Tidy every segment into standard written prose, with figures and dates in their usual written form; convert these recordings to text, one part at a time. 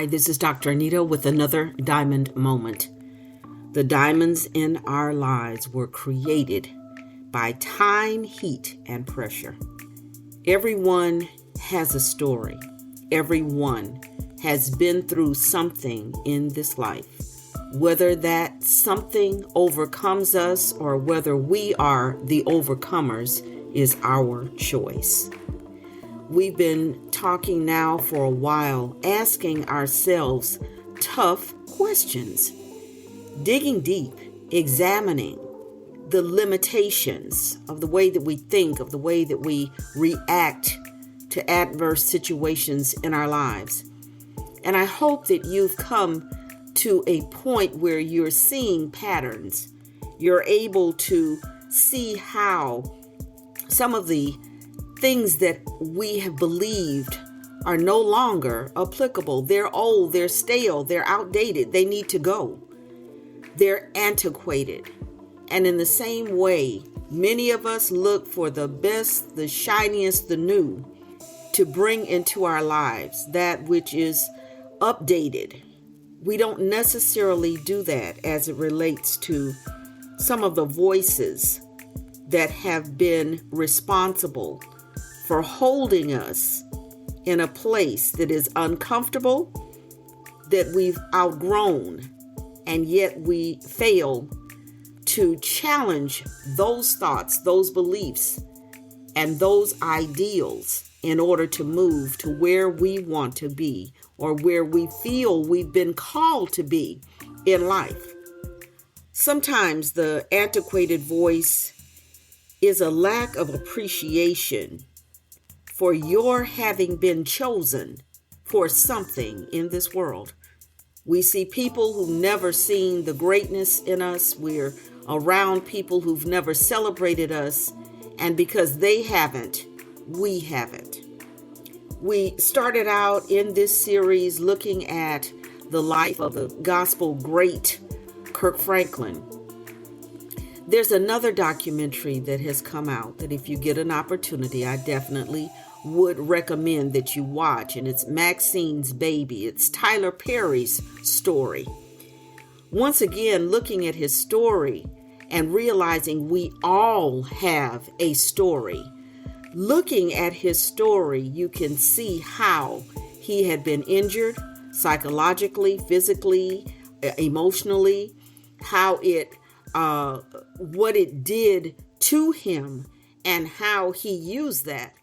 Hi, this is Dr. Anita with another diamond moment. The diamonds in our lives were created by time, heat, and pressure. Everyone has a story. Everyone has been through something in this life. Whether that something overcomes us or whether we are the overcomers is our choice. We've been talking now for a while, asking ourselves tough questions, digging deep, examining the limitations of the way that we think, of the way that we react to adverse situations in our lives. And I hope that you've come to a point where you're seeing patterns. You're able to see how some of the things that we have believed are no longer applicable. They're old, they're stale, they're outdated, they need to go. They're antiquated. And in the same way, many of us look for the best, the shiniest, the new to bring into our lives, that which is updated. We don't necessarily do that as it relates to some of the voices that have been responsible for holding us in a place that is uncomfortable, that we've outgrown, and yet we fail to challenge those thoughts, those beliefs, and those ideals in order to move to where we want to be or where we feel we've been called to be in life. Sometimes the antiquated voice is a lack of appreciation for your having been chosen for something in this world. We see people who've never seen the greatness in us. We're around people who've never celebrated us. And because they haven't, we haven't. We started out in this series looking at the life of the gospel great Kirk Franklin. There's another documentary that has come out that if you get an opportunity, I definitely would recommend that you watch, and it's Maxine's Baby. It's Tyler Perry's story. Once again, looking at his story and realizing we all have a story. Looking at his story, you can see how he had been injured psychologically, physically, emotionally, how what it did to him and how he used that.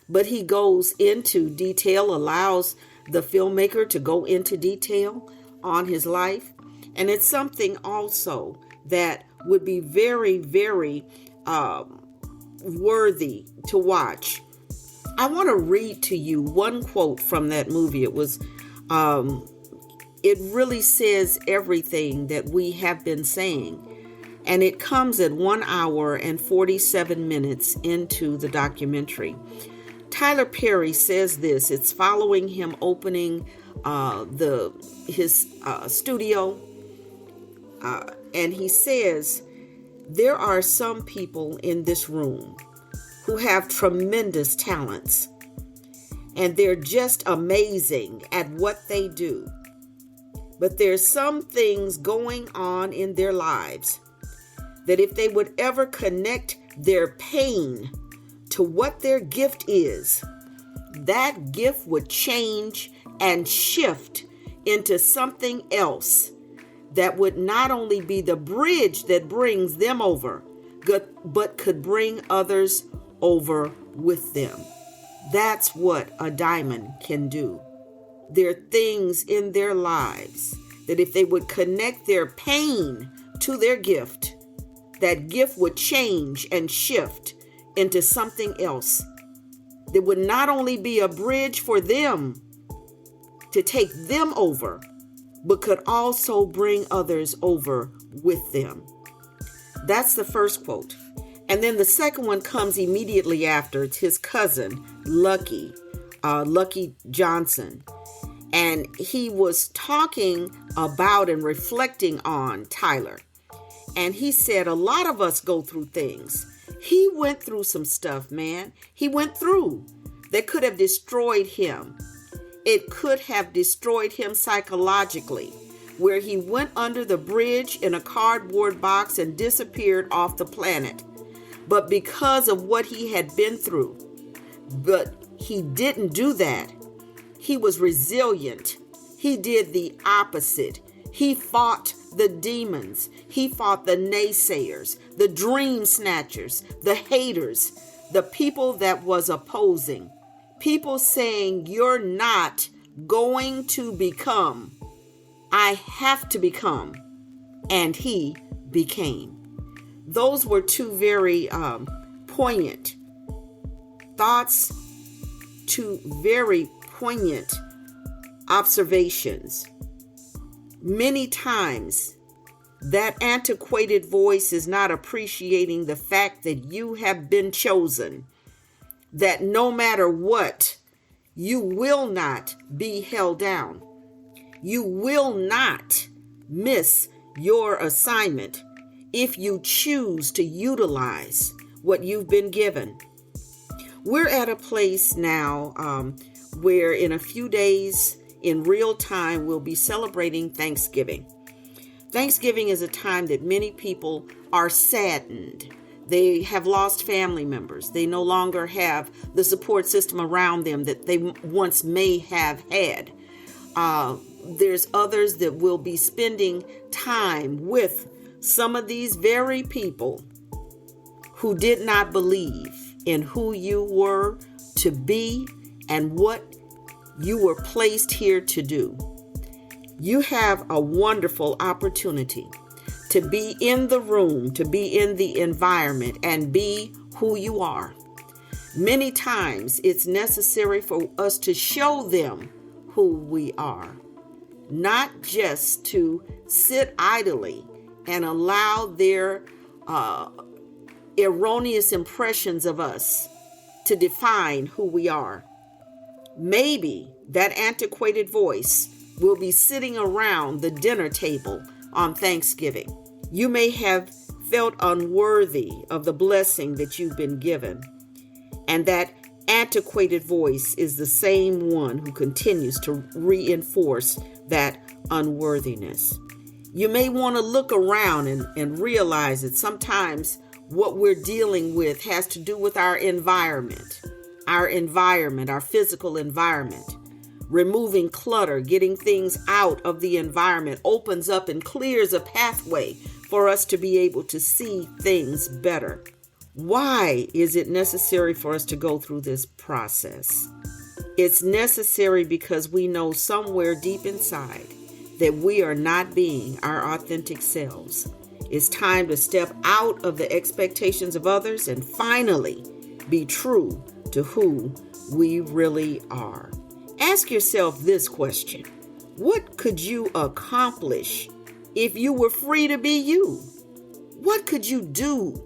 But he goes into detail, allows the filmmaker to go into detail on his life. And it's something also that would be very, very worthy to watch. I want to read to you one quote from that movie. It really says everything that we have been saying. And it comes at 1 hour and 47 minutes into the documentary. Tyler Perry says this. It's following him opening his studio. And he says, there are some people in this room who have tremendous talents. And they're just amazing at what they do. But there's some things going on in their lives that if they would ever connect their pain to what their gift is, that gift would change and shift into something else that would not only be the bridge that brings them over, but could bring others over with them. That's what a diamond can do. There are things in their lives that if they would connect their pain to their gift, that gift would change and shift into something else that would not only be a bridge for them to take them over, but could also bring others over with them. That's the first quote. And then the second one comes immediately after. It's his cousin, Lucky Johnson. And he was talking about and reflecting on Tyler. And he said, a lot of us go through things. He went through some stuff, man. He went through that could have destroyed him. It could have destroyed him psychologically, where he went under the bridge in a cardboard box and disappeared off the planet. But because of what he had been through, but he didn't do that. He was resilient. He did the opposite. He fought the demons. He fought the naysayers, the dream snatchers, the haters, the people that was opposing. People saying, you're not going to become. I have to become. And he became. Those were two very poignant thoughts, two very poignant observations. Many times, that antiquated voice is not appreciating the fact that you have been chosen, that no matter what, you will not be held down. You will not miss your assignment if you choose to utilize what you've been given. We're at a place now where in a few days, in real time, we'll be celebrating Thanksgiving. Thanksgiving is a time that many people are saddened. They have lost family members. They no longer have the support system around them that they once may have had. There's others that will be spending time with some of these very people who did not believe in who you were to be and what you were placed here to do. You have a wonderful opportunity to be in the room, to be in the environment, and be who you are. Many times it's necessary for us to show them who we are, not just to sit idly and allow their erroneous impressions of us to define who we are. Maybe that antiquated voice will be sitting around the dinner table on Thanksgiving. You may have felt unworthy of the blessing that you've been given, and that antiquated voice is the same one who continues to reinforce that unworthiness. You may want to look around and realize that sometimes what we're dealing with has to do with our environment, our physical environment. Removing clutter, getting things out of the environment opens up and clears a pathway for us to be able to see things better. Why is it necessary for us to go through this process? It's necessary because we know somewhere deep inside that we are not being our authentic selves. It's time to step out of the expectations of others and finally be true to who we really are. Ask yourself this question: what could you accomplish if you were free to be you? What could you do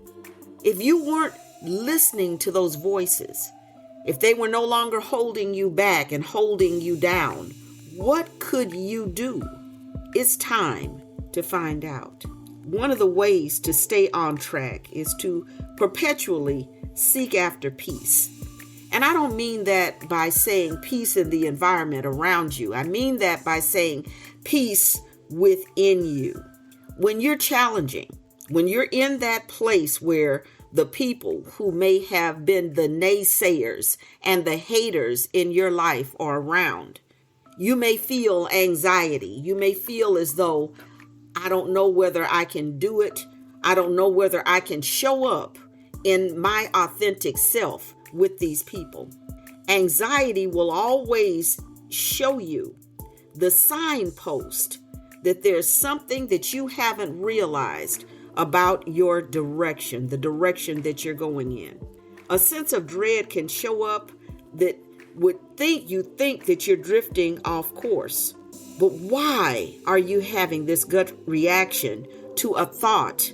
if you weren't listening to those voices? If they were no longer holding you back and holding you down, what could you do? It's time to find out. One of the ways to stay on track is to perpetually seek after peace. And I don't mean that by saying peace in the environment around you. I mean that by saying peace within you. When you're challenging, when you're in that place where the people who may have been the naysayers and the haters in your life are around, you may feel anxiety. You may feel as though, I don't know whether I can do it. I don't know whether I can show up in my authentic self with these people. Anxiety will always show you the signpost that there's something that you haven't realized about your direction, the direction that you're going in. A sense of dread can show up that you think that you're drifting off course. But why are you having this gut reaction to a thought?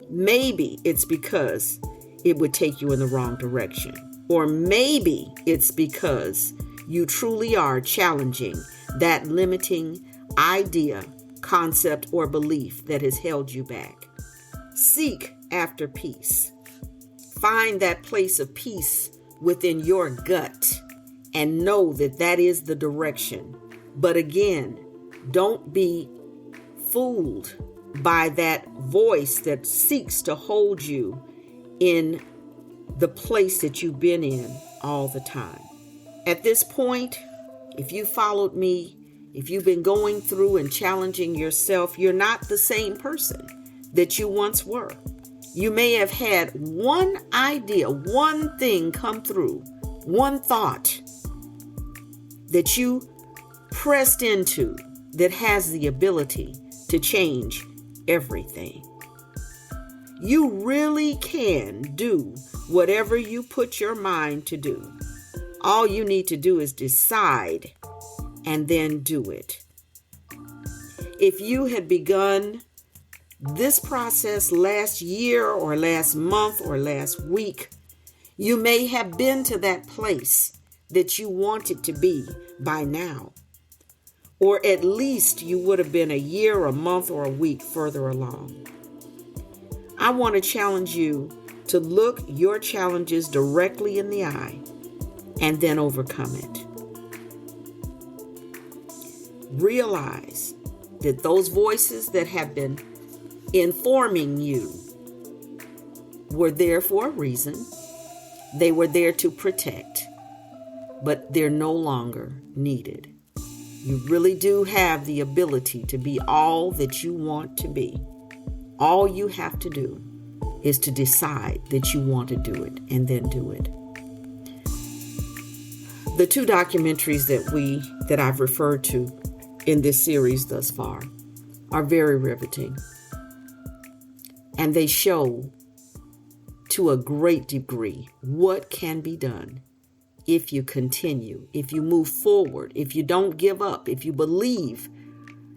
Maybe it's because it would take you in the wrong direction. Or maybe it's because you truly are challenging that limiting idea, concept, or belief that has held you back. Seek after peace. Find that place of peace within your gut. and know that that is the direction. But again, don't be fooled by that voice that seeks to hold you in the place that you've been in all the time. At this point, if you followed me, if you've been going through and challenging yourself, you're not the same person that you once were. You may have had one idea, one thing come through, one thought that you pressed into that has the ability to change everything. You really can do whatever you put your mind to do. All you need to do is decide and then do it. If you had begun this process last year or last month or last week, you may have been to that place that you wanted to be by now. Or at least you would have been a year, a month, or a week further along. I want to challenge you to look your challenges directly in the eye and then overcome it. Realize that those voices that have been informing you were there for a reason. They were there to protect, but they're no longer needed. You really do have the ability to be all that you want to be. All you have to do is to decide that you want to do it and then do it. The two documentaries that I've referred to in this series thus far are very riveting. And they show to a great degree what can be done if you continue, if you move forward, if you don't give up, if you believe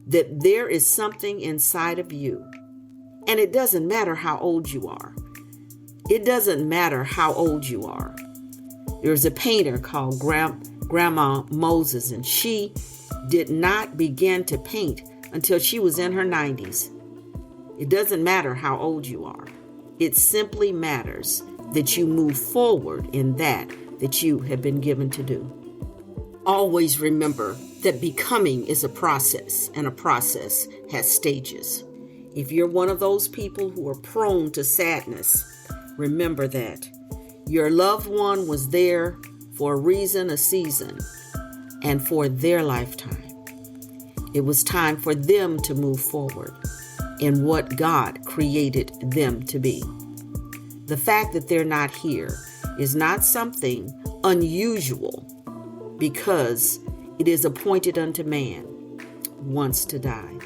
that there is something inside of you. And it doesn't matter how old you are. It doesn't matter how old you are. There's a painter called Grandma Moses, and she did not begin to paint until she was in her 90s. It doesn't matter how old you are. It simply matters that you move forward in that you have been given to do. Always remember that becoming is a process, and a process has stages. If you're one of those people who are prone to sadness, remember that your loved one was there for a reason, a season, and for their lifetime. It was time for them to move forward in what God created them to be. The fact that they're not here is not something unusual, because it is appointed unto man once to die.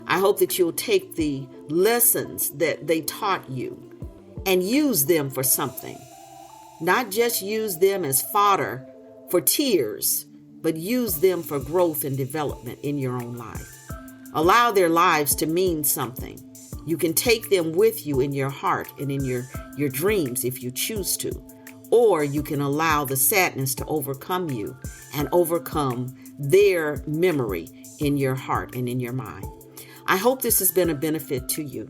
I hope that you'll take the lessons that they taught you and use them for something. Not just use them as fodder for tears, but use them for growth and development in your own life. Allow their lives to mean something. You can take them with you in your heart and in your dreams if you choose to. Or you can allow the sadness to overcome you and overcome their memory in your heart and in your mind. I hope this has been a benefit to you.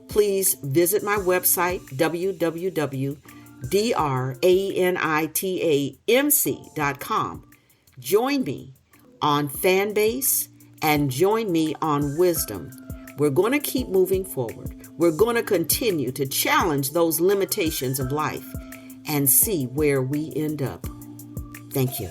Please visit my website, www.DrAnitaMc.com. Join me on FanBase and join me on Wisdom. We're going to keep moving forward. We're going to continue to challenge those limitations of life and see where we end up. Thank you.